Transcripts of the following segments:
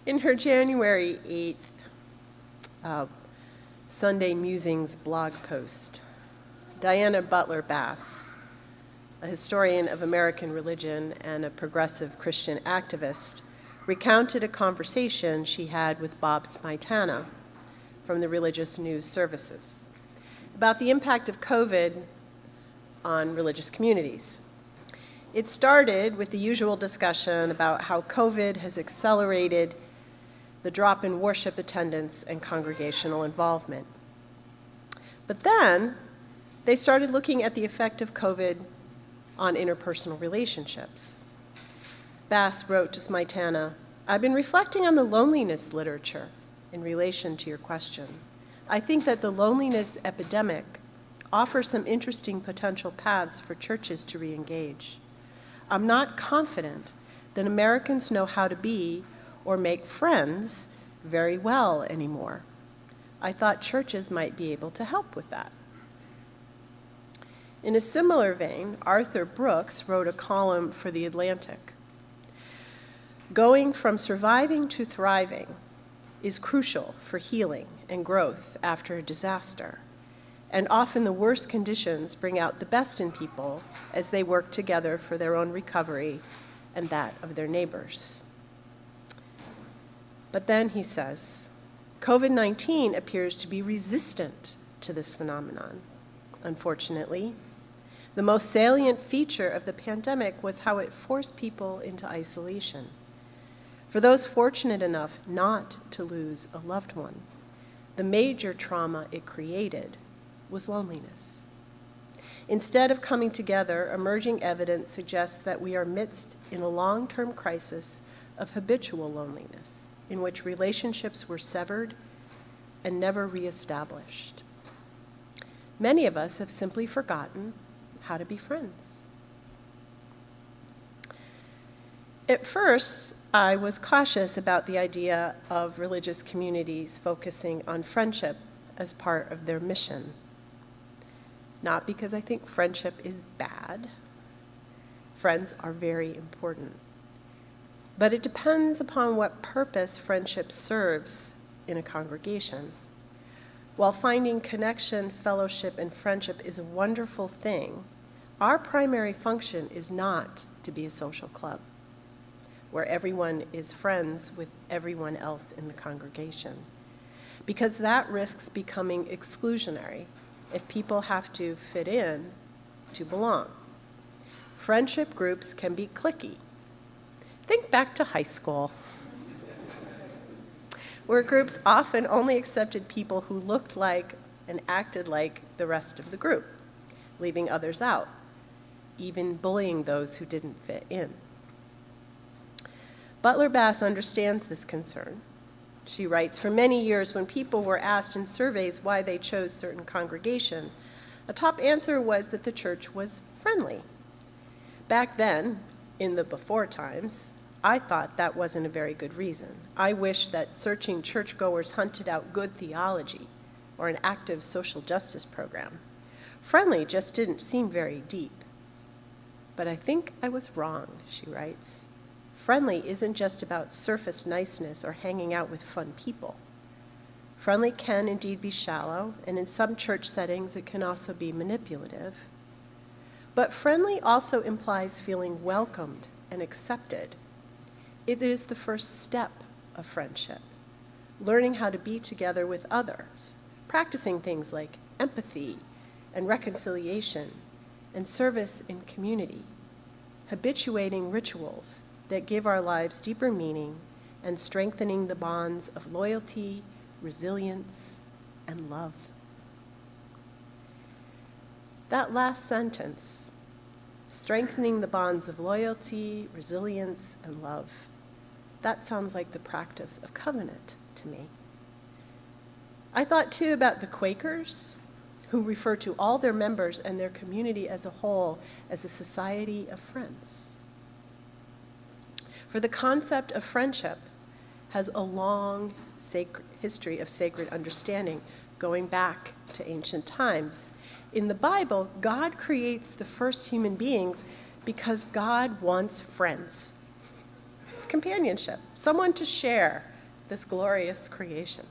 In her January 8th Sunday Musings blog post, Diana Butler Bass, a historian of American religion and a progressive Christian activist, recounted a conversation she had with Bob Smietana from the Religious News Services about the impact of COVID on religious communities. It started with the usual discussion about how COVID has accelerated the drop in worship attendance and congregational involvement. But then they started looking at the effect of COVID on interpersonal relationships. Bass wrote to Smietana, "I've been reflecting on the loneliness literature in relation to your question. I think that the loneliness epidemic offers some interesting potential paths for churches to re-engage. I'm not confident that Americans know how to be or make friends very well anymore. I thought churches might be able to help with that." In a similar vein, Arthur Brooks wrote a column for The Atlantic. Going from surviving to thriving is crucial for healing and growth after a disaster, and often the worst conditions bring out the best in people as they work together for their own recovery and that of their neighbors. But then he says, COVID-19 appears to be resistant to this phenomenon. Unfortunately, the most salient feature of the pandemic was how it forced people into isolation. For those fortunate enough not to lose a loved one, the major trauma it created was loneliness. Instead of coming together, emerging evidence suggests that we are midst in a long-term crisis of habitual loneliness, in which relationships were severed and never reestablished. Many of us have simply forgotten how to be friends. At first, I was cautious about the idea of religious communities focusing on friendship as part of their mission. Not because I think friendship is bad. Friends are very important. But it depends upon what purpose friendship serves in a congregation. While finding connection, fellowship, and friendship is a wonderful thing, our primary function is not to be a social club where everyone is friends with everyone else in the congregation, because that risks becoming exclusionary if people have to fit in to belong. Friendship groups can be cliquey. Think back to high school, where groups often only accepted people who looked like and acted like the rest of the group, leaving others out, even bullying those who didn't fit in. Butler Bass understands this concern. She writes, "For many years, when people were asked in surveys why they chose certain congregation, a top answer was that the church was friendly. Back then, in the before times, I thought that wasn't a very good reason. I wish that searching churchgoers hunted out good theology or an active social justice program. Friendly just didn't seem very deep. But I think I was wrong," she writes. "Friendly isn't just about surface niceness or hanging out with fun people. Friendly can indeed be shallow, and in some church settings it can also be manipulative. But friendly also implies feeling welcomed and accepted. It is the first step of friendship, learning how to be together with others, practicing things like empathy and reconciliation and service in community, habituating rituals that give our lives deeper meaning and strengthening the bonds of loyalty, resilience, and love." That last sentence, strengthening the bonds of loyalty, resilience, and love, that sounds like the practice of covenant to me. I thought too about the Quakers, who refer to all their members and their community as a whole as a society of friends. For the concept of friendship has a long history of sacred understanding going back to ancient times. In the Bible, God creates the first human beings because God wants friends. It's companionship, someone to share this glorious creation.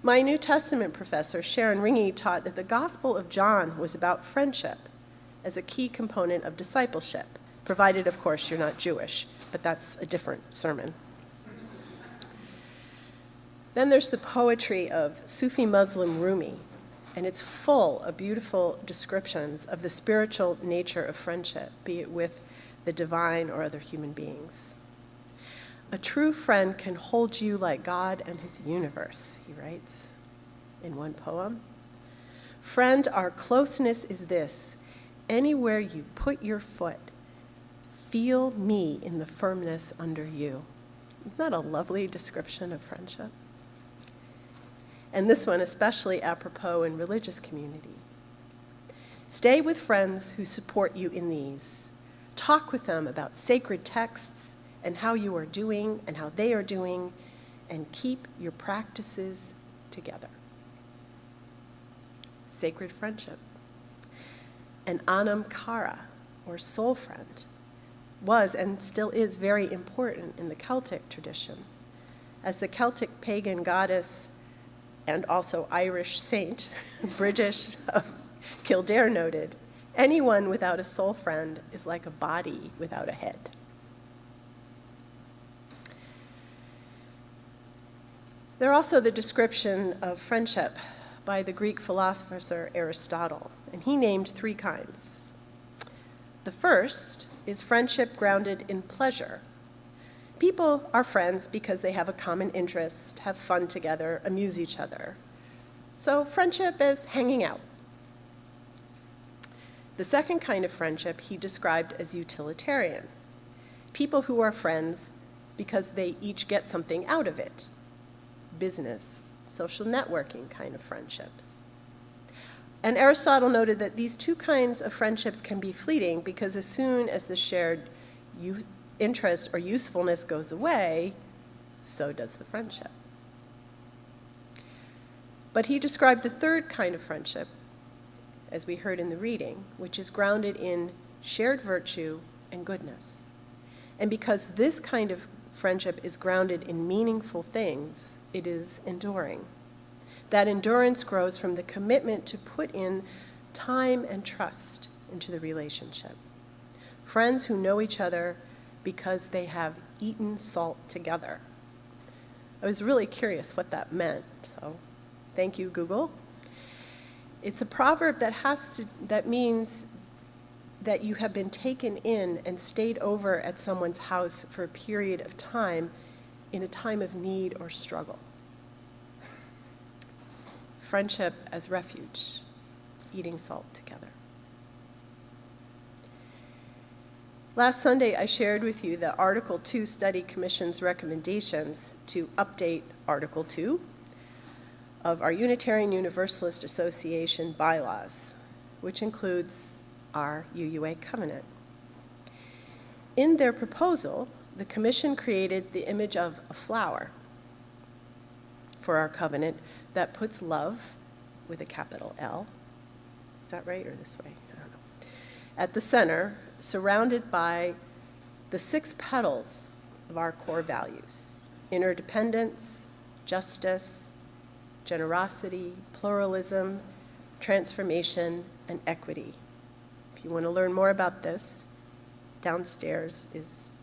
My New Testament professor, Sharon Ringy, taught that the Gospel of John was about friendship as a key component of discipleship, provided, of course, you're not Jewish, but that's a different sermon. Then there's the poetry of Sufi Muslim Rumi, and it's full of beautiful descriptions of the spiritual nature of friendship, be it with the divine or other human beings. A true friend can hold you like God and his universe, he writes in one poem. Friend, our closeness is this: anywhere you put your foot, feel me in the firmness under you. Isn't that a lovely description of friendship? And this one especially apropos in religious community. Stay with friends who support you in these. Talk with them about sacred texts and how you are doing and how they are doing, and keep your practices together. Sacred friendship. An anam cara, or soul friend, was and still is very important in the Celtic tradition. As the Celtic pagan goddess and also Irish saint, British of Kildare noted, anyone without a soul friend is like a body without a head. There's also the description of friendship by the Greek philosopher Aristotle, and he named 3 kinds. The first is friendship grounded in pleasure. People are friends because they have a common interest, have fun together, amuse each other. So friendship is hanging out. The second kind of friendship he described as utilitarian. People who are friends because they each get something out of it. Business, social networking kind of friendships. And Aristotle noted that these 2 kinds of friendships can be fleeting because as soon as the shared interest or usefulness goes away, so does the friendship. But he described the third kind of friendship, as we heard in the reading, which is grounded in shared virtue and goodness. And because this kind of friendship is grounded in meaningful things, it is enduring. That endurance grows from the commitment to put in time and trust into the relationship. Friends who know each other because they have eaten salt together. I was really curious what that meant, so thank you, Google. It's a proverb that means that you have been taken in and stayed over at someone's house for a period of time in a time of need or struggle. Friendship as refuge, eating salt together. Last Sunday, I shared with you the Article 2 Study Commission's recommendations to update Article 2 of our Unitarian Universalist Association bylaws, which includes our UUA covenant. In their proposal, the Commission created the image of a flower for our covenant that puts love, with a capital L, is that right, or this way? I don't know. At the center, surrounded by the 6 petals of our core values: interdependence, justice, generosity, pluralism, transformation, and equity. If you want to learn more about this, downstairs is,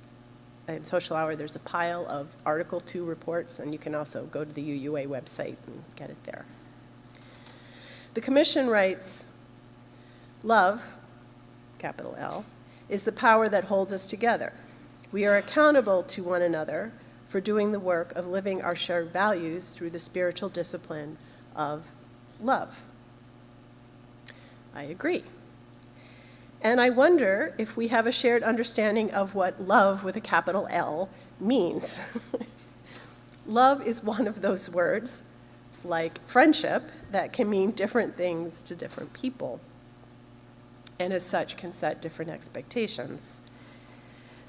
in social hour, there's a pile of Article 2 reports, and you can also go to the UUA website and get it there. The Commission writes, love, capital L, is the power that holds us together. We are accountable to one another for doing the work of living our shared values through the spiritual discipline of love. I agree. And I wonder if we have a shared understanding of what love with a capital L means. Love is one of those words, like friendship, that can mean different things to different people, and as such can set different expectations.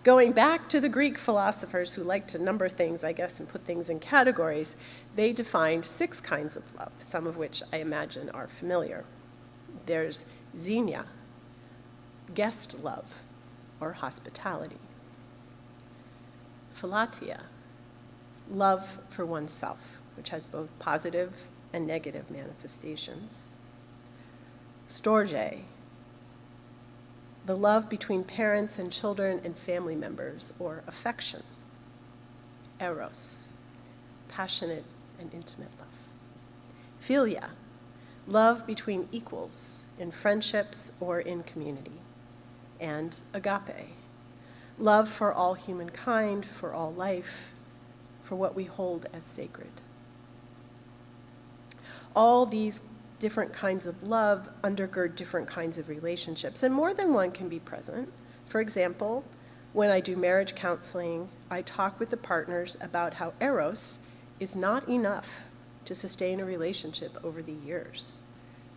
Going back to the Greek philosophers who like to number things, I guess, and put things in categories, they defined 6 kinds of love, some of which I imagine are familiar. There's xenia, guest love, or hospitality. Philatia, love for oneself, which has both positive and negative manifestations. Storge, the love between parents and children and family members, or affection. Eros, passionate and intimate love. Philia, love between equals in friendships or in community. And agape, love for all humankind, for all life, for what we hold as sacred. All these different kinds of love undergird different kinds of relationships, and more than one can be present. For example, when I do marriage counseling, I talk with the partners about how eros is not enough to sustain a relationship over the years.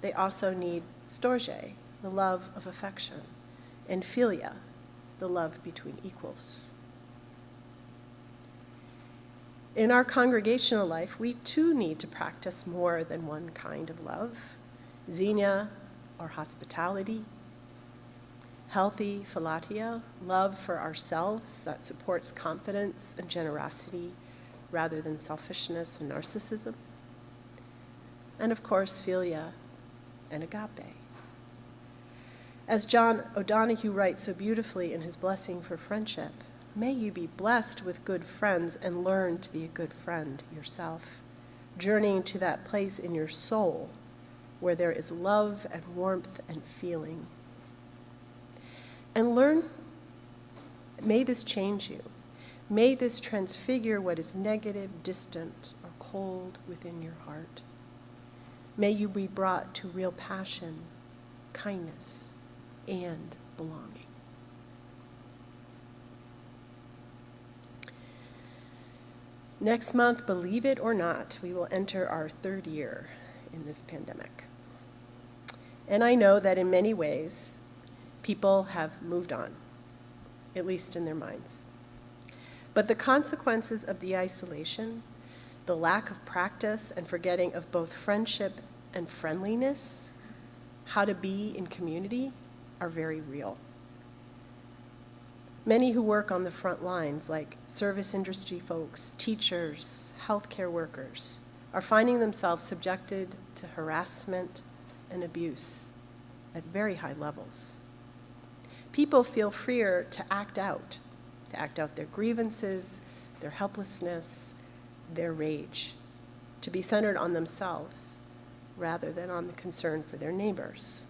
They also need storge, the love of affection, and philia, the love between equals. In our congregational life, we too need to practice more than one kind of love. Xenia, or hospitality. Healthy philatia, love for ourselves that supports confidence and generosity rather than selfishness and narcissism. And of course, philia and agape. As John O'Donohue writes so beautifully in his blessing for friendship, may you be blessed with good friends and learn to be a good friend yourself, journeying to that place in your soul where there is love and warmth and feeling. And learn, may this change you. May this transfigure what is negative, distant, or cold within your heart. May you be brought to real passion, kindness, and belonging. Next month, believe it or not, we will enter our third year in this pandemic. And I know that in many ways, people have moved on, at least in their minds. But the consequences of the isolation, the lack of practice and forgetting of both friendship and friendliness, how to be in community, are very real. Many who work on the front lines, like service industry folks, teachers, healthcare workers, are finding themselves subjected to harassment and abuse at very high levels. People feel freer to act out their grievances, their helplessness, their rage, to be centered on themselves rather than on the concern for their neighbors.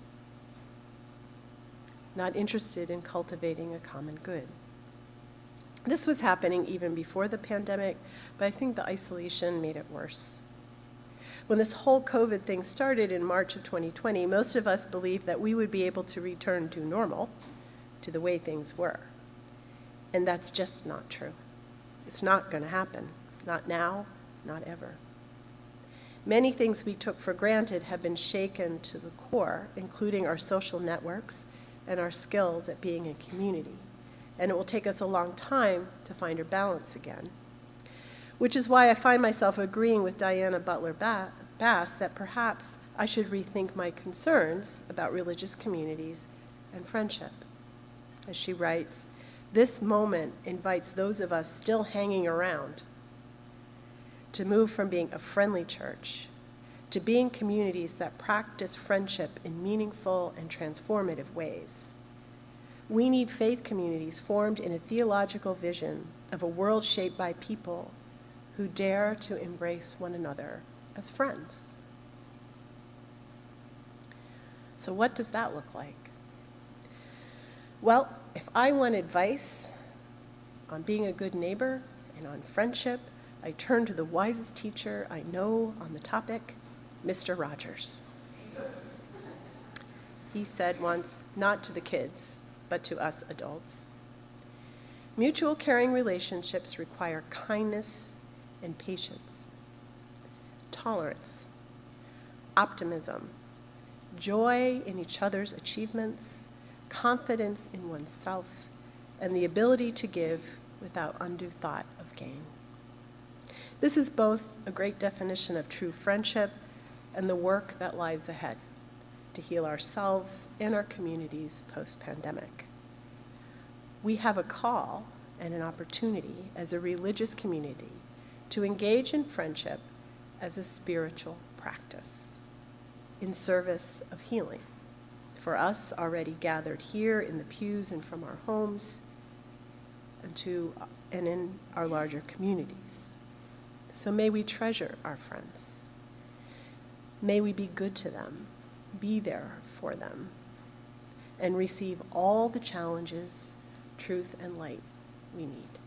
Not interested in cultivating a common good. This was happening even before the pandemic, but I think the isolation made it worse. When this whole COVID thing started in March of 2020, most of us believed that we would be able to return to normal, to the way things were. And that's just not true. It's not going to happen. Not now, not ever. Many things we took for granted have been shaken to the core, including our social networks and our skills at being a community. And it will take us a long time to find our balance again. Which is why I find myself agreeing with Diana Butler Bass that perhaps I should rethink my concerns about religious communities and friendship. As she writes, this moment invites those of us still hanging around to move from being a friendly church to being communities that practice friendship in meaningful and transformative ways. We need faith communities formed in a theological vision of a world shaped by people who dare to embrace one another as friends. So what does that look like? Well, if I want advice on being a good neighbor and on friendship, I turn to the wisest teacher I know on the topic, Mr. Rogers. He said once, not to the kids, but to us adults, mutual caring relationships require kindness and patience, tolerance, optimism, joy in each other's achievements, confidence in oneself, and the ability to give without undue thought of gain. This is both a great definition of true friendship and the work that lies ahead to heal ourselves and our communities post-pandemic. We have a call and an opportunity as a religious community to engage in friendship as a spiritual practice in service of healing for us already gathered here in the pews and from our homes and in our larger communities. So may we treasure our friends. May we be good to them, be there for them, and receive all the challenges, truth, and light we need.